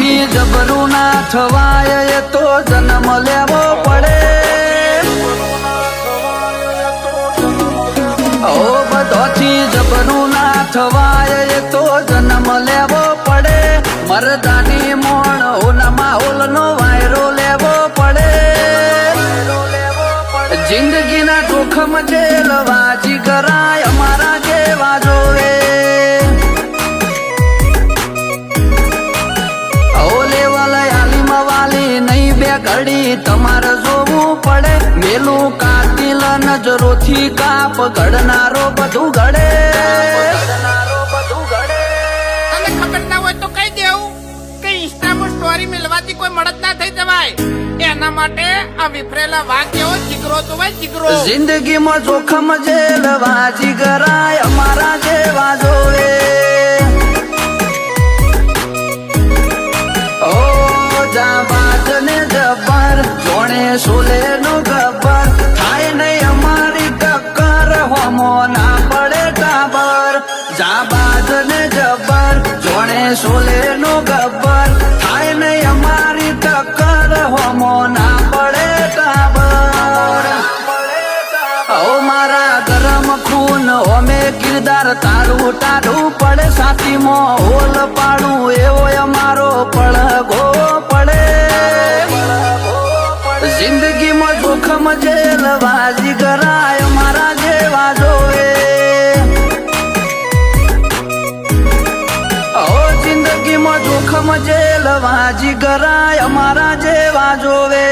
બધોથી જબરું ના થવાય એ તો જન્મ લેવો પડે ઓ બધોથી જબરું ના થવાય એ તો જન્મ લેવો પડે મરદાની મોણ ઓના માહોલ નો વાયરો લેવો પડે જિંદગીના જોખમ જેલવાજી કરાય અમારા જેવા જોવે ઘડી તમારે જોવું પડે મેલું કાતિલ નજરોથી કાપ ઘડનારો બધું ઘડે તને ખબર ના હોય તો કહી દેવું કે ઇન્સ્ટામાં સ્ટોરી મેળવાથી કોઈ મળત ના થઈ જવાય એના માટે આ વિફરેલા વાઘ જેવો જીગરો તો હોય જીગરો જિંદગીમાં જોખમ જેલવાજી કરાય અમારા જેવા જોવે જોણે સોલે નો ગબ્બર થાય નહીં અમારી ટક્કર હોમો ના પડે ટાબર જાબાજ ને જબ્બર જોણે સોલે નો ગબ્બર થાય નહીં અમારી ટક્કર હોમો ના પડે ટાબર ઓ મારા ગરમ ખૂન ઓમે કિરદાર તારું ટાઢું પડે સાતીમાં હોલ પાડું એવો અમારો પડઘો પડે જિંદગીમાં જોખમ જેલવાજી કરાય મારા જેવા જોવે ઓ જિંદગીમાં જોખમ જેલવાજી કરાય અમારા જેવા જોવે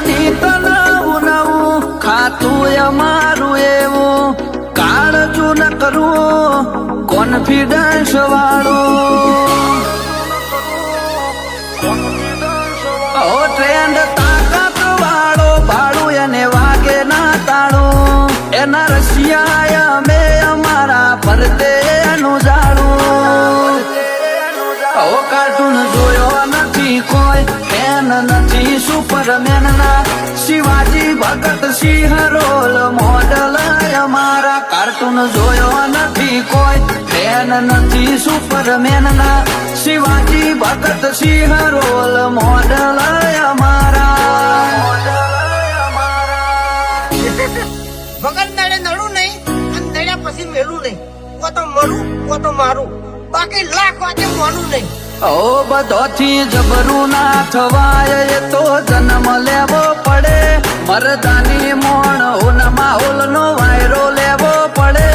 નીત નવું નવું ખાતું અમારું એવું કાળજું ન કરવું કોન્ફિડન્સ વાળું ટ્રેન્ડ તાકાત વાળો ભાડું એને વાગે ના તાળું એના રશિયા અમે અમારા ફરતે એનું જાડું કાર્ટૂન જોયો નથી કોઈ ફેન નથી સુપરમેન ના શિવાજી ભગત સિંહ રોલ મોડલ અમારા કાર્ટૂન જોયો નથી કોઈ ફેન નથી સુપરમેન ના શિવાજી ભગત સિંહ રોલ મોડલ અમારા વગર દાડે નડું નહીં અને નડ્યા પછી મેલું નહીં કો તો મરું કો તો મારું બાકી લાખ વાગે મોનું નહીં ઓ બધોથી જબરું ના થવાય એ તો જન્મ લેવો પડે મરદાની મોણ ઓના માહોલ નો વાયરો લેવો પડે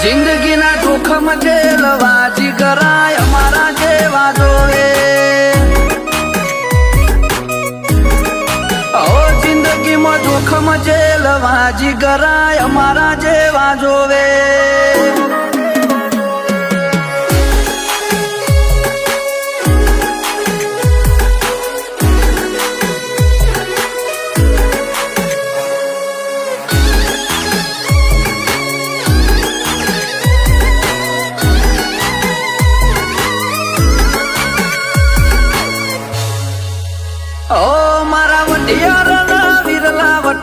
જિંદગીના જોખમ જેલવાજી કરાય અમારા જેવા જોવે ઓ જિંદગીમાં જોખમ જેલવાજી કરાય અમારા જેવા જોવે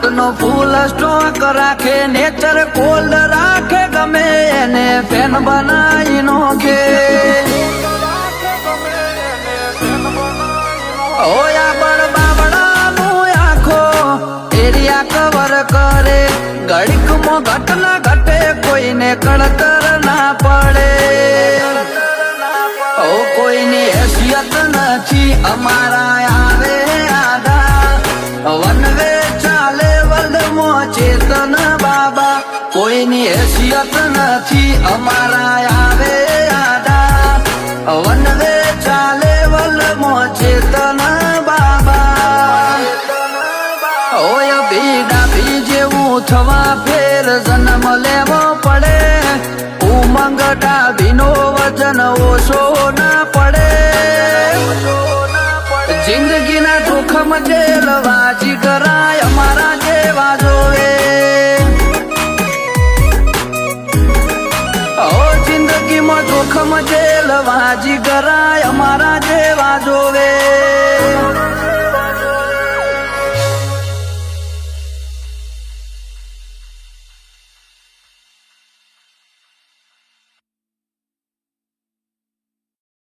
નો ફૂલ સ્ટોક રાખે નેચર કોલ્ડ રાખે ગમે એને ફેન બનાવી નોખે ઓયા બળ બાબડાનું આખો એરિયા કવર કરે ઘડીકમાં ઘટના ઘટે કોઈને કળતર ના પડે ઓ કોઈની હેસિયત નથી અમારા આવે આધા વનવે ચાલે વર્લ્ડમાં ચેતન બાબા કોઈની હેસિયત નથી અમારા આવે આધા વનવે ચાલે વર્લ્ડમાં ચેતન બાબા ઓય બીડા બી જેવું થવા ફેર જન્મ લેવો પડે ઉમંગ ડાબીનો વજન ઓછો ના પડે જિંદગીના જોખમ જેલવાજી કરાય અમારા જે જોખમ જેલ વાજી ગરાય અમારા જેવા જોવે